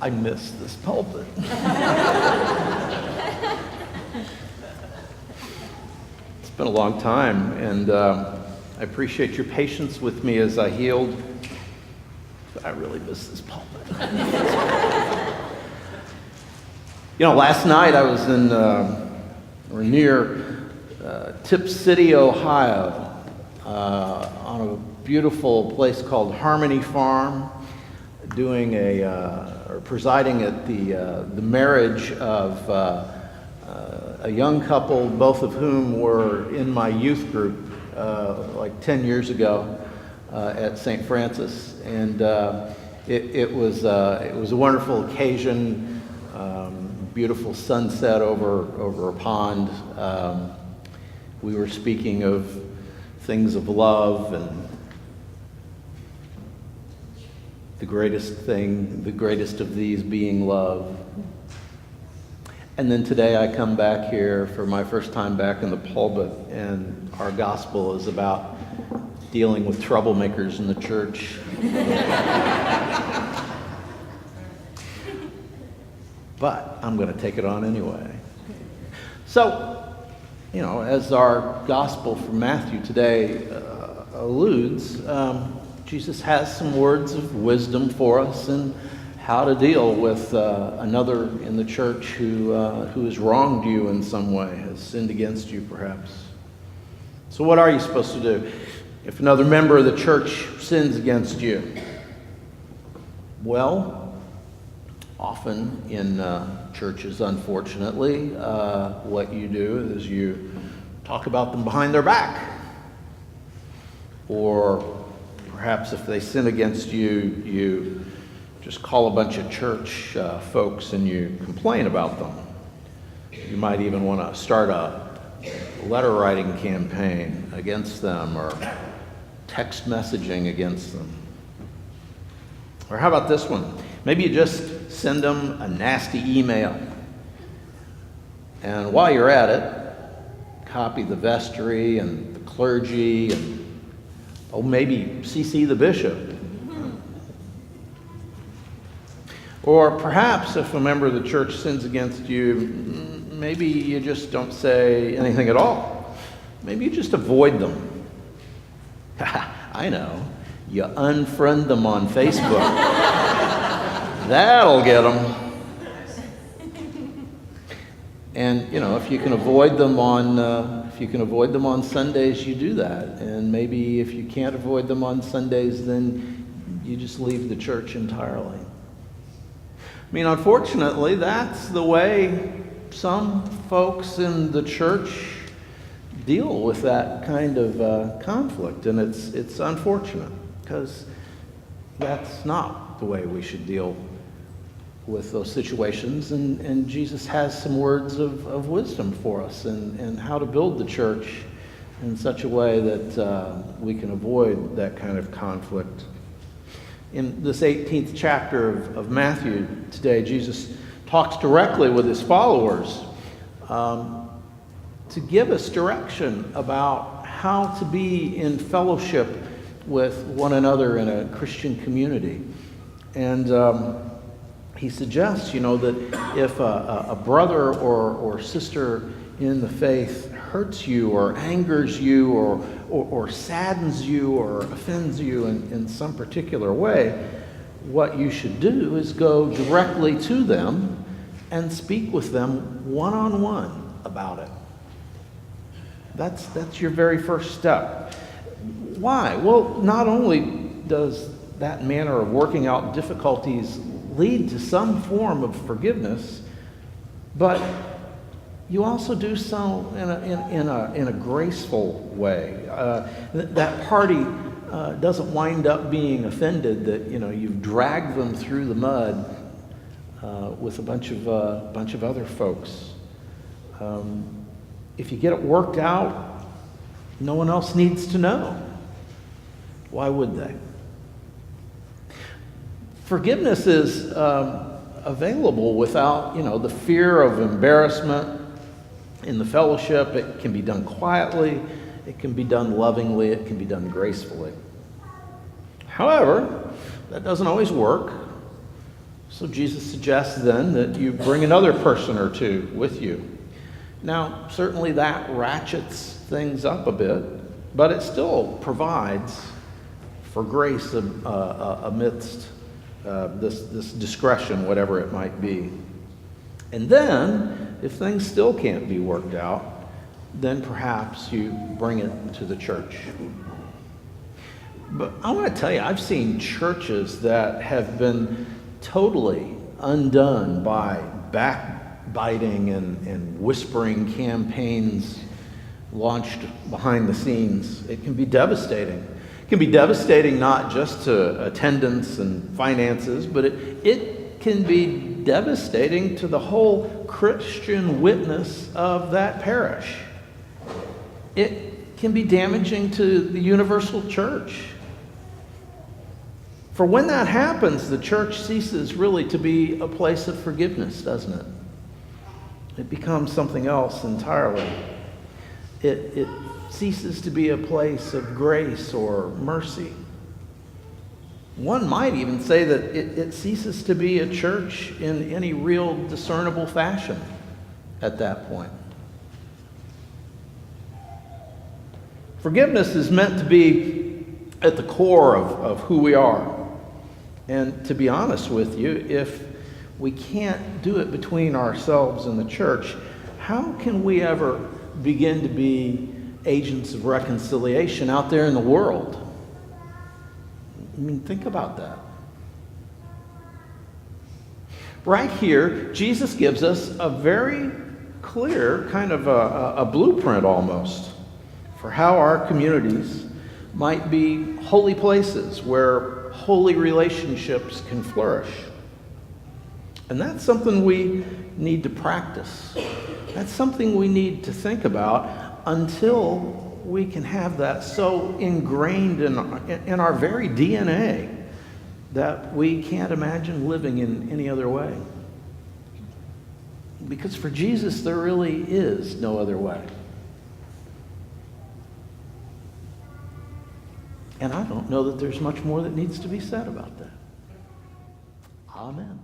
I miss this pulpit. It's been a long time, and I appreciate your patience with me as I healed. But I really miss this pulpit. Last night I was in or near Tip City, Ohio, on a beautiful place called Harmony Farm, doing or presiding at the marriage of a young couple, both of whom were in my youth group like 10 years ago at St. Francis, and it was a wonderful occasion. Beautiful sunset over a pond. We were speaking of things of love and the greatest of these being love. And then today I come back here for my first time back in the pulpit, and our gospel is about dealing with troublemakers in the church. But I'm going to take it on anyway. So, as our gospel from Matthew today alludes, Jesus has some words of wisdom for us and how to deal with another in the church who has wronged you in some way, has sinned against you perhaps. So what are you supposed to do if another member of the church sins against you? Well, often in churches, unfortunately, what you do is you talk about them behind their back. Or perhaps if they sin against you, you just call a bunch of church folks and you complain about them. You might even want to start a letter writing campaign against them or text messaging against them. Or how about this one? Maybe you just send them a nasty email. And while you're at it, copy the vestry and the clergy and maybe CC the bishop. Or perhaps if a member of the church sins against you, maybe you just don't say anything at all. Maybe you just avoid them. I know. You unfriend them on Facebook. That'll get them. And if you can avoid them on Sundays, you do that. And maybe if you can't avoid them on Sundays, then you just leave the church entirely. Unfortunately, that's the way some folks in the church deal with that kind of conflict, and it's unfortunate because that's not the way we should deal with those situations, and Jesus has some words of wisdom for us and how to build the church in such a way that we can avoid that kind of conflict. In this 18th chapter of Matthew today, Jesus talks directly with his followers to give us direction about how to be in fellowship with one another in a Christian community. And he suggests, that if a brother or sister in the faith hurts you or angers you or saddens you or offends you in some particular way, what you should do is go directly to them and speak with them one-on-one about it. That's your very first step. Why? Well, not only does that manner of working out difficulties lead to some form of forgiveness, but you also do so in a graceful way. That party doesn't wind up being offended that you've dragged them through the mud with a bunch of other folks. If you get it worked out, no one else needs to know. Why would they? Forgiveness is available without, the fear of embarrassment in the fellowship. It can be done quietly. It can be done lovingly. It can be done gracefully. However, that doesn't always work. So Jesus suggests then that you bring another person or two with you. Now, certainly that ratchets things up a bit, but it still provides for grace amidst this discretion, whatever it might be. And then, if things still can't be worked out, then perhaps you bring it to the church. But I want to tell you, I've seen churches that have been totally undone by backbiting and whispering campaigns launched behind the scenes. It can be devastating. It can be devastating not just to attendance and finances, but it can be devastating to the whole Christian witness of that parish. It can be damaging to the universal church. For when that happens, the church ceases really to be a place of forgiveness, doesn't it? It becomes something else entirely. It ceases to be a place of grace or mercy. One might even say that it ceases to be a church in any real discernible fashion at that point. Forgiveness is meant to be at the core of who we are. And to be honest with you, if we can't do it between ourselves and the church, how can we ever begin to be agents of reconciliation out there in the world? I mean, think about that. Right here, Jesus gives us a very clear kind of a blueprint almost for how our communities might be holy places where holy relationships can flourish. And that's something we need to practice. That's something we need to think about until we can have that so ingrained in our very DNA that we can't imagine living in any other way. Because for Jesus, there really is no other way. And I don't know that there's much more that needs to be said about that. Amen.